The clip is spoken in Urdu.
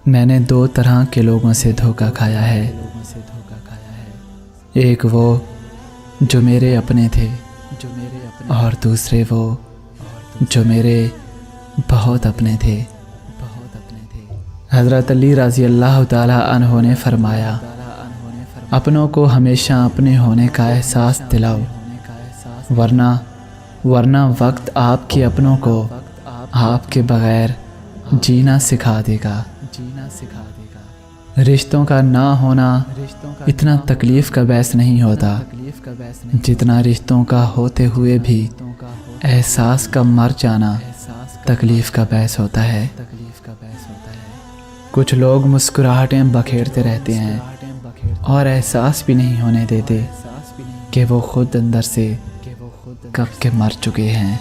میں نے دو طرح کے لوگوں سے دھوکہ کھایا ہے، ایک وہ جو میرے اپنے تھے اور دوسرے وہ جو میرے بہت اپنے تھے۔ حضرت علی رضی اللہ تعالی عنہ نے فرمایا، اپنوں کو ہمیشہ اپنے ہونے کا احساس دلاؤ، ورنہ وقت آپ کے اپنوں کو آپ کے بغیر جینا سکھا دے گا۔ رشتوں کا نہ ہونا اتنا تکلیف کا باعث نہیں ہوتا جتنا رشتوں کا ہوتے ہوئے بھی احساس کا مر جانا تکلیف کا باعث ہوتا ہے۔ کچھ لوگ مسکراہٹیں بکھیرتے رہتے ہیں اور احساس بھی نہیں ہونے دیتے کہ وہ خود اندر سے کب کے مر چکے ہیں۔